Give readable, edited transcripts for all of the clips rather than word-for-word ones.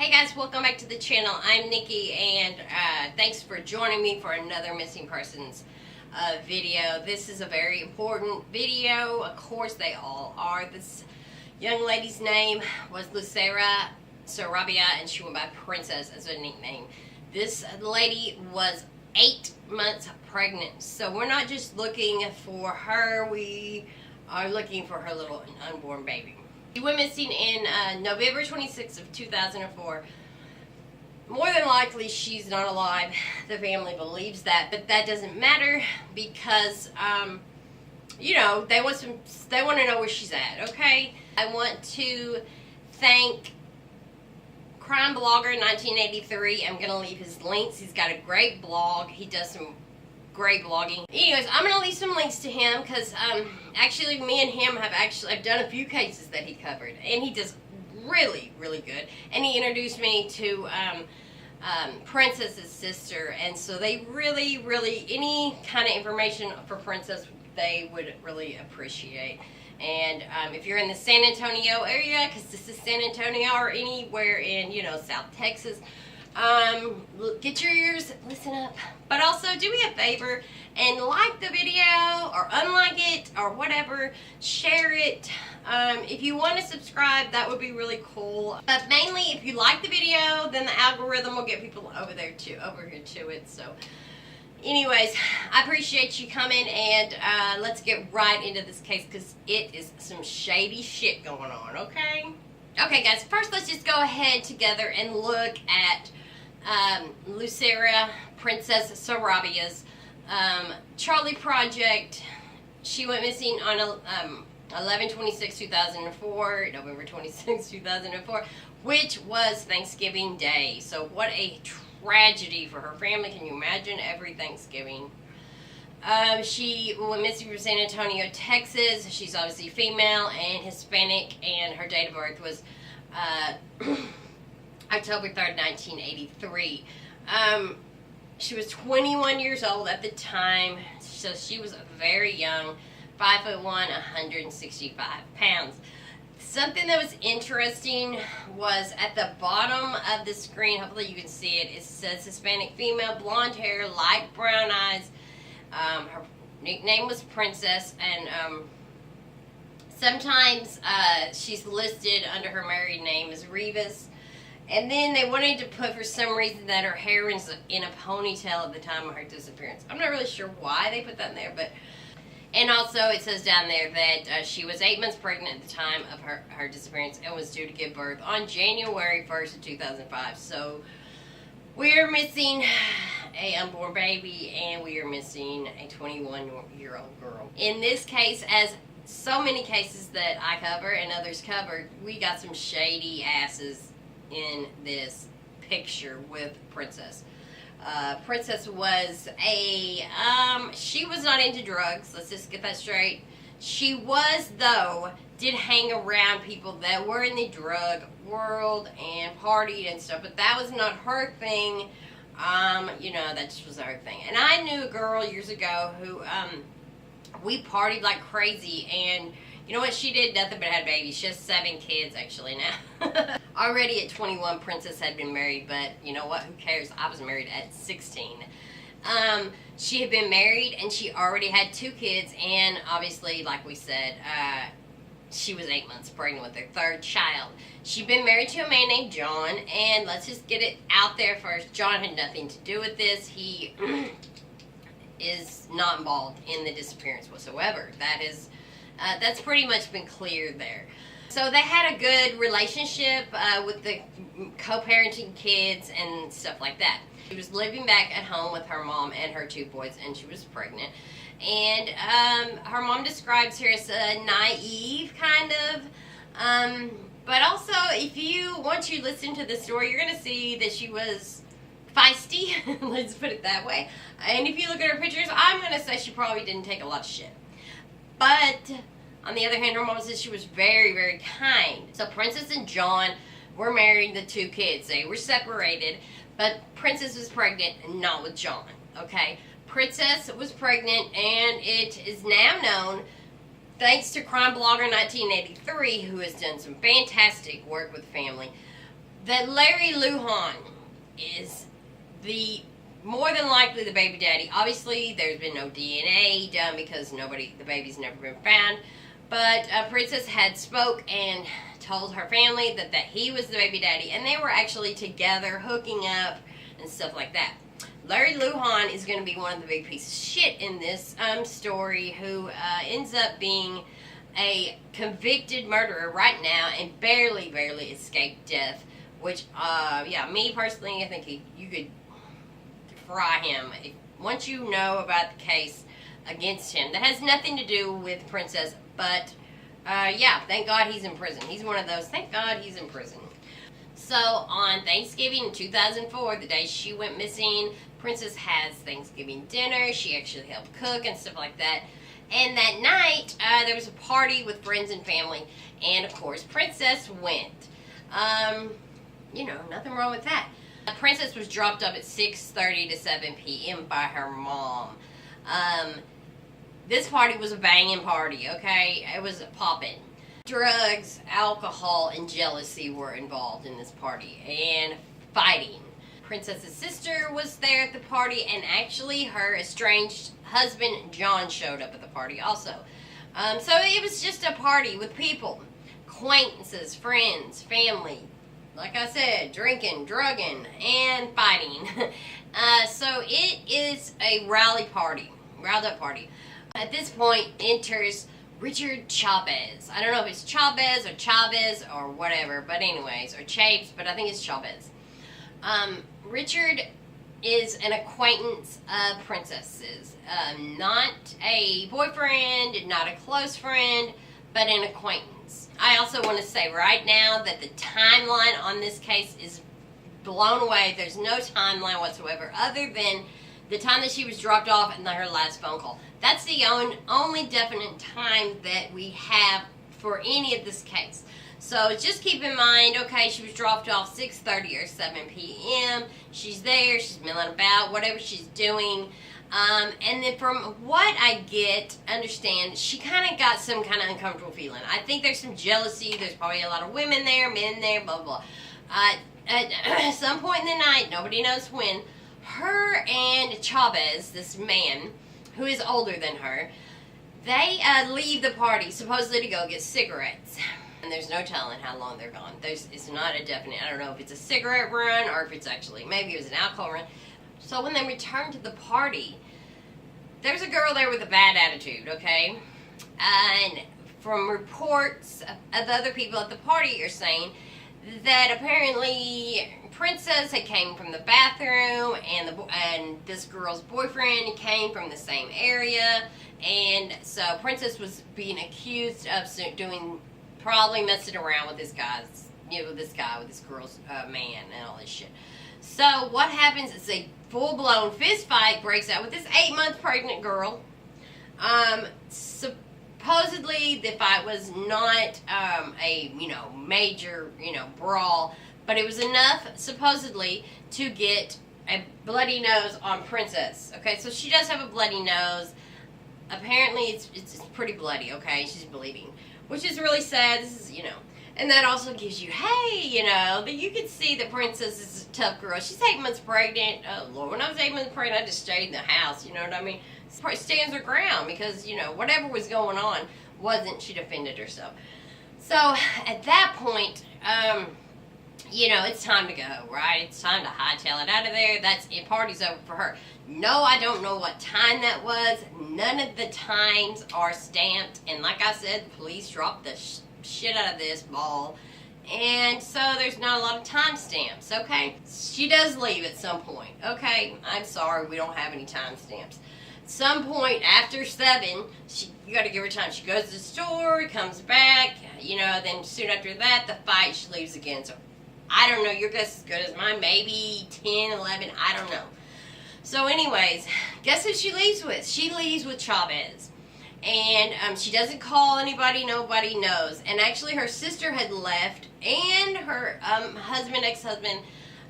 Hey guys, welcome back to the channel. I'm Nikki, and thanks for joining me for another missing persons video. This is a very important video. Of course they all are. This young lady's name was Lucero Sarabia, and she went by Princess as a nickname. This lady was 8 months pregnant, so we're not just looking for her, we are looking for her little unborn baby. She went missing in November 26th of 2004. More than likely, she's not alive. The family believes that, but that doesn't matter because, you know, they want to know where she's at. Okay, I want to thank Crime Blogger 1983. I'm gonna leave his links. He's got a great blog. He does some great blogging. Anyways, I'm gonna leave some links to him because actually me and him have I've done a few cases that he covered, and he does really good. And he introduced me to Princess's sister, and so they really any kind of information for Princess they would really appreciate. And if you're in the San Antonio area, because this is San Antonio, or anywhere in, you know, South Texas, get your ears, listen up, but also do me a favor and like the video or unlike it or whatever, share it. If you want to subscribe, that would be really cool, but mainly if you like the video, then the algorithm will get people over here to it. So anyways, I appreciate you coming, and let's get right into this case because it is some shady shit going on. Okay guys, first let's just go ahead together and look at Lucero Princess Sarabia's Charley project. She went missing on 11/26/2004, November 26, 2004, which was Thanksgiving Day. So what a tragedy for her family. Can you imagine every Thanksgiving? She went missing from San Antonio, Texas. She's obviously female and Hispanic, and her date of birth was October 3rd, 1983. She was 21 years old at the time, so she was very young, 5'1", 165 pounds. Something that was interesting was at the bottom of the screen, hopefully you can see it, it says Hispanic female, blonde hair, light brown eyes. Her nickname was Princess, and sometimes she's listed under her married name as Rivas. And then they wanted to put, for some reason, that her hair was in a ponytail at the time of her disappearance. I'm not really sure why they put that in there, but... And also, it says down there that she was 8 months pregnant at the time of her disappearance and was due to give birth on January 1st of 2005. So, we are missing a unborn baby, and we are missing a 21-year-old girl. In this case, as so many cases that I cover and others covered, we got some shady asses in this picture with Princess. Princess was she was not into drugs, let's just get that straight. She was, though, did hang around people that were in the drug world and partied and stuff, but that was not her thing. You know, that just was her thing. And I knew a girl years ago who, we partied like crazy, and you know what she did? Nothing but had babies. She has 7 kids, actually, now. Already at 21, Princess had been married, but you know what? Who cares? I was married at 16. She had been married, and she already had 2 kids, and obviously, like we said, she was 8 months pregnant with her 3rd child. She'd been married to a man named John, and let's just get it out there first. John had nothing to do with this. He is not involved in the disappearance whatsoever. That's pretty much been cleared there. So they had a good relationship with the co-parenting kids and stuff like that. She was living back at home with her mom and her 2 boys, and she was pregnant. And her mom describes her as naive, kind of. But also, once you listen to the story, you're going to see that she was feisty. Let's put it that way. And if you look at her pictures, I'm going to say she probably didn't take a lot of shit. But on the other hand, her mom says she was very kind. So Princess and John were married, the 2 kids. They were separated, but Princess was pregnant and not with John. Okay, Princess was pregnant, and it is now known, thanks to Crime Blogger 1983, who has done some fantastic work with the family, that Larry Lujan is the more than likely the baby daddy. Obviously, there's been no DNA done because the baby's never been found. But Princess had spoke and told her family that he was the baby daddy, and they were actually together hooking up and stuff like that. Larry Lujan is going to be one of the big pieces of shit in this story, who ends up being a convicted murderer right now and barely escaped death. Which, me personally, I think you could fry him. Once you know about the case against him, that has nothing to do with Princess, but thank God he's in prison. He's one of those, thank God he's in prison. So on Thanksgiving in 2004, the day she went missing, Princess has Thanksgiving dinner. She actually helped cook and stuff like that. And that night, there was a party with friends and family, and of course, Princess went. Nothing wrong with that. Princess was dropped up at 6:30 to 7 p.m. by her mom. This party was a banging party, okay? It was popping. Drugs, alcohol, and jealousy were involved in this party, and fighting. Princess's sister was there at the party, and actually her estranged husband, John, showed up at the party also. So it was just a party with people, acquaintances, friends, family. Like I said, drinking, drugging, and fighting. So it is a riled up party. At this point enters Richard Chavez. I don't know if it's Chavez or whatever, but anyways, or Chaves, but I think it's Chavez. Richard is an acquaintance of Princess's. Not a boyfriend, not a close friend, but an acquaintance. I also want to say right now that the timeline on this case is blown away. There's no timeline whatsoever other than the time that she was dropped off and her last phone call. That's the only definite time that we have for any of this case. So just keep in mind, okay, she was dropped off 6:30 or 7 p.m. She's there, she's milling about, whatever she's doing. And then from what I understand, she kind of got some kind of uncomfortable feeling. I think there's some jealousy. There's probably a lot of women there, men there, blah, blah. At some point in the night, nobody knows when, her and Chavez, this man, who is older than her, they leave the party, supposedly to go get cigarettes. And there's no telling how long they're gone. It's not a definite, I don't know if it's a cigarette run or if it's actually, maybe it was an alcohol run. So when they return to the party, there's a girl there with a bad attitude, okay? And from reports of other people at the party are saying that apparently Princess had came from the bathroom and this girl's boyfriend came from the same area. And so Princess was being accused of probably messing around with this girl's man and all this shit. So what happens is a full-blown fist fight breaks out with this 8-month pregnant girl. Supposedly the fight was not a major brawl, but it was enough supposedly to get a bloody nose on Princess. Okay, so she does have a bloody nose. Apparently it's pretty bloody. Okay, she's bleeding, which is really sad. This is and that also gives you, hey, that you can see that Princess is a tough girl. She's 8 months pregnant. Oh, Lord, when I was 8 months pregnant, I just stayed in the house, you know what I mean? Stands her ground because, whatever was going on she defended herself. So, at that point, it's time to go, right? It's time to hightail it out of there. Party's over for her. No, I don't know what time that was. None of the times are stamped. And like I said, the police dropped the shit out of this ball, and so there's not a lot of time stamps. Okay, she does leave at some point. Okay, I'm sorry, we don't have any time stamps. At some point after 7, you got to give her time. She goes to the store, comes back, then soon after that the fight, she leaves again. So I don't know, your guess is as good as mine. Maybe 10, 11, I don't know. So anyways, guess who she leaves with? She leaves with Chavez. And she doesn't call anybody, nobody knows. And actually her sister had left, and her ex-husband,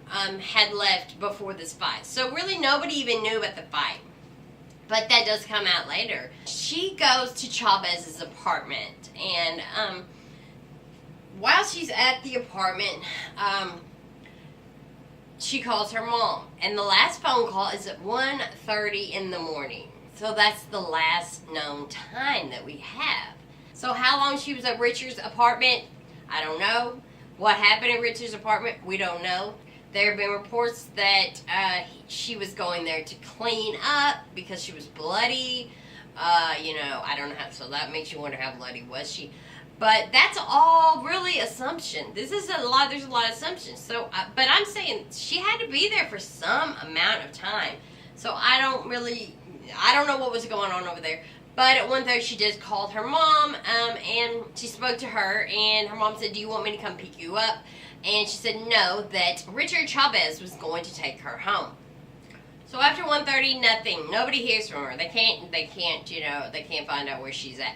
had left before this fight. So really nobody even knew about the fight. But that does come out later. She goes to Chavez's apartment, and while she's at the apartment, she calls her mom. And the last phone call is at 1:30 in the morning. So that's the last known time that we have. So how long she was at Richard's apartment, I don't know. What happened at Richard's apartment, we don't know. There have been reports that she was going there to clean up because she was bloody. I don't know how, so that makes you wonder how bloody was she. But that's all really assumption. There's a lot of assumptions. So, but I'm saying she had to be there for some amount of time. So I don't know what was going on over there. But at 1:30 she just called her mom, and she spoke to her, and her mom said, "Do you want me to come pick you up?" And she said no, that Richard Chavez was going to take her home. So after 1:30, nothing. Nobody hears from her. They can't find out where she's at.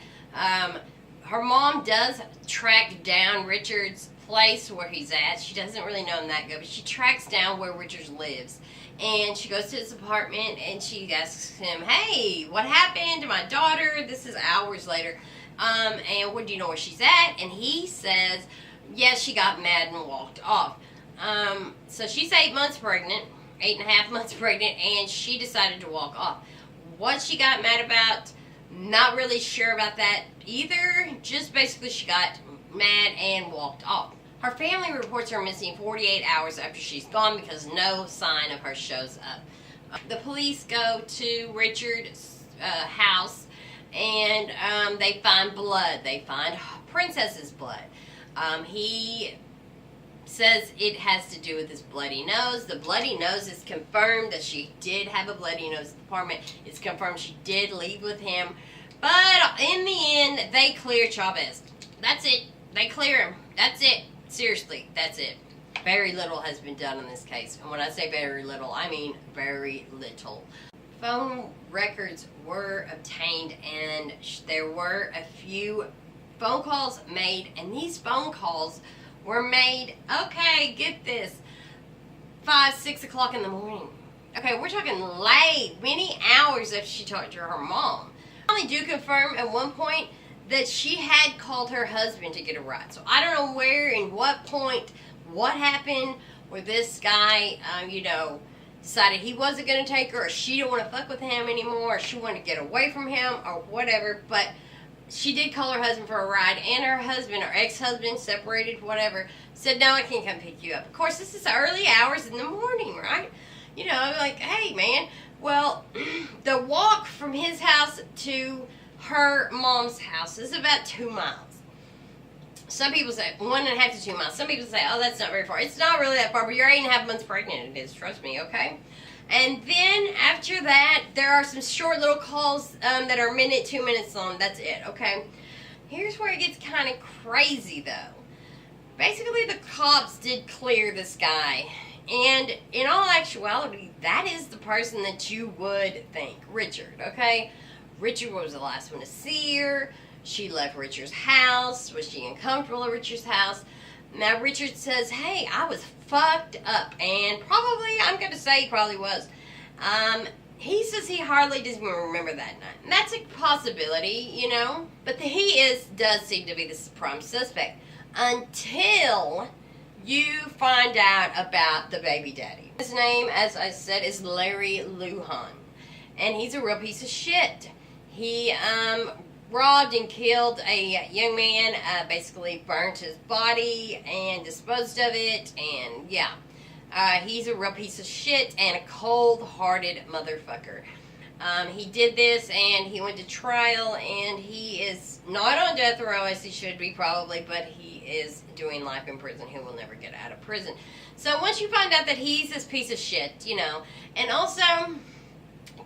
Her mom does track down Richard's place where he's at. She doesn't really know him that good, but she tracks down where Richard lives. And she goes to his apartment and she asks him, "Hey, what happened to my daughter?" This is hours later. And do you know where she's at? And he says, yes, she got mad and walked off. So she's 8 months pregnant, 8.5 months pregnant, and she decided to walk off. What she got mad about, not really sure about that either. Just basically she got mad and walked off. Her family reports her missing 48 hours after she's gone because no sign of her shows up. The police go to Richard's house and they find blood. They find Princess's blood. He says it has to do with his bloody nose. The bloody nose is confirmed that she did have a bloody nose at the apartment. It's confirmed she did leave with him. But in the end, they clear Chavez. That's it. They clear him. That's it. Seriously, that's it. Very little has been done in this case. And when I say very little, I mean very little. Phone records were obtained and there were a few phone calls made. And these phone calls were made, okay, get this, 5, 6 o'clock in the morning. Okay, we're talking late, many hours after she talked to her mom. I only do confirm at one point that she had called her husband to get a ride. So I don't know where and what point, what happened where this guy, decided he wasn't going to take her, or she didn't want to fuck with him anymore, or she wanted to get away from him, or whatever. But she did call her husband for a ride, and her husband, or ex-husband, separated, whatever, said, "No, I can't come pick you up." Of course, this is early hours in the morning, right? Like, hey, man. Well, the walk from his house to her mom's house is about 2 miles. Some people say 1.5 to 2 miles. Some people say, oh, that's not very far. It's not really that far, but you're 8.5 months pregnant. It is, trust me, okay? And then after that, there are some short little calls that are 2 minutes long. That's it, okay? Here's where it gets kind of crazy, though. Basically, the cops did clear this guy. And in all actuality, that is the person that you would think. Richard, okay? Richard was the last one to see her. She left Richard's house. Was she uncomfortable at Richard's house? Now, Richard says, hey, I was fucked up. And probably, I'm going to say he probably was. He says he hardly doesn't even remember that night. And that's a possibility, But he does seem to be the prime suspect. Until you find out about the baby daddy. His name, as I said, is Larry Lujan. And he's a real piece of shit. He robbed and killed a young man, basically burnt his body and disposed of it, and yeah. He's a real piece of shit and a cold-hearted motherfucker. He did this and he went to trial, and he is not on death row as he should be probably, but he is doing life in prison. He will never get out of prison. So once you find out that he's this piece of shit, and also,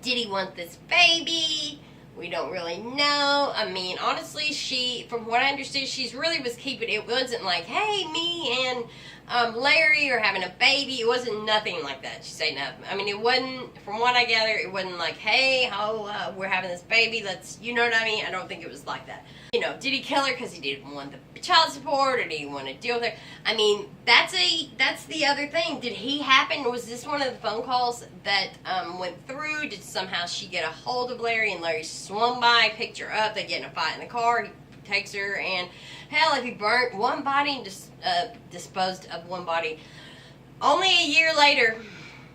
did he want this baby? We don't really know. I mean, honestly, from what I understood, she really was keeping it. Wasn't like, hey, me and Larry are having a baby. It wasn't nothing like that. She said nothing. I mean, it wasn't, from what I gather, it wasn't like, hey, we're having this baby. You know what I mean? I don't think it was like that. Did he kill her because he didn't want the child support, or did he want to deal with her? I mean, that's the other thing. Did he happen? Was this one of the phone calls that went through? Did somehow she get a hold of Larry, and Larry swung by, picked her up, they get in a fight in the car, he takes her, and hell, if he burnt one body and disposed of one body, Only a year later,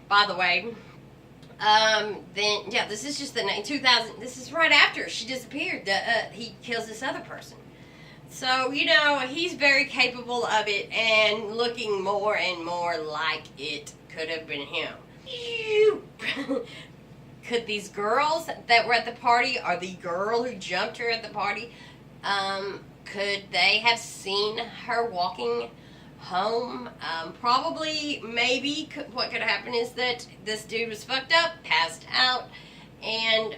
by the way, then, yeah, this is just the 2000, this is right after she disappeared, he kills this other person. So, you know, he's very capable of it and looking more and more like it could have been him. Could these girls that were at the party, or the girl who jumped her at the party, could they have seen her walking home? Probably, maybe. What could happen is that this dude was fucked up, passed out, and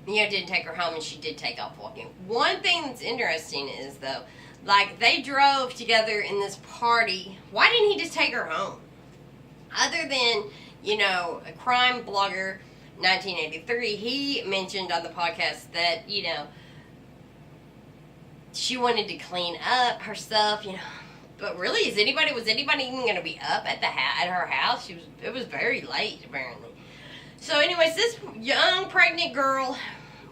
didn't take her home, and she did take off walking. One thing that's interesting is, though, like, they drove together in this party. Why didn't he just take her home? Other than, a crime blogger, 1983, he mentioned on the podcast that, she wanted to clean up her stuff, But really, was anybody even going to be up at her house? It was very late, apparently. So, anyways, this young pregnant girl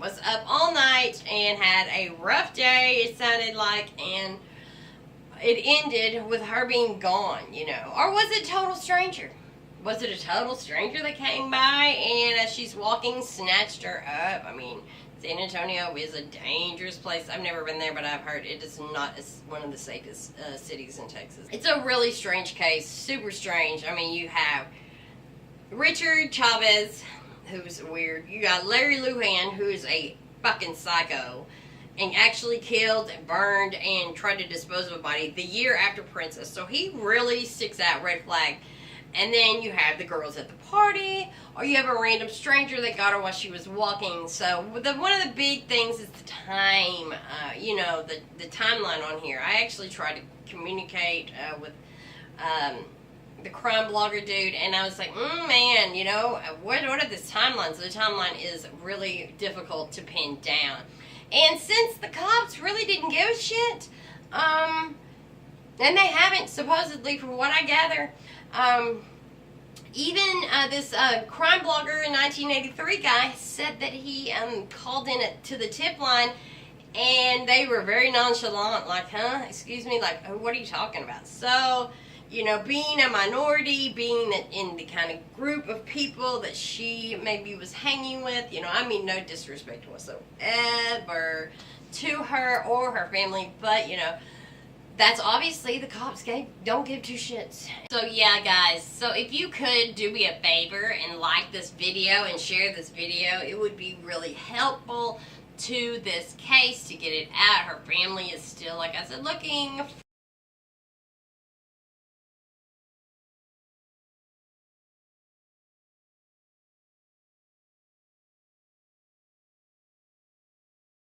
was up all night and had a rough day, it sounded like, and it ended with her being gone, Or was it a total stranger? Was it a total stranger that came by and as she's walking, snatched her up? I mean, San Antonio is a dangerous place. I've never been there, but I've heard it is not one of the safest cities in Texas. It's a really strange case, super strange. I mean, you have Richard Chavez, who's weird. You got Larry Lujan, who's a fucking psycho, and actually killed, burned, and tried to dispose of a body the year after Princess. So he really sticks out, red flag. And then you have the girls at the party, or you have a random stranger that got her while she was walking. So one of the big things is the time, the timeline on here. I actually tried to communicate with the crime blogger dude, and I was like, man, what are the timelines? The timeline is really difficult to pin down. And since the cops really didn't give a shit, and they haven't, supposedly, from what I gather, even this crime blogger in 1983 guy said that he called in to the tip line, and they were very nonchalant, like, excuse me, like, what are you talking about? So, being a minority, being in the kind of group of people that she maybe was hanging with, I mean, no disrespect whatsoever to her or her family, but, that's obviously the cops don't give two shits. So yeah, guys, so if you could do me a favor and like this video and share this video, it would be really helpful to this case to get it out. Her family is still, like I said, looking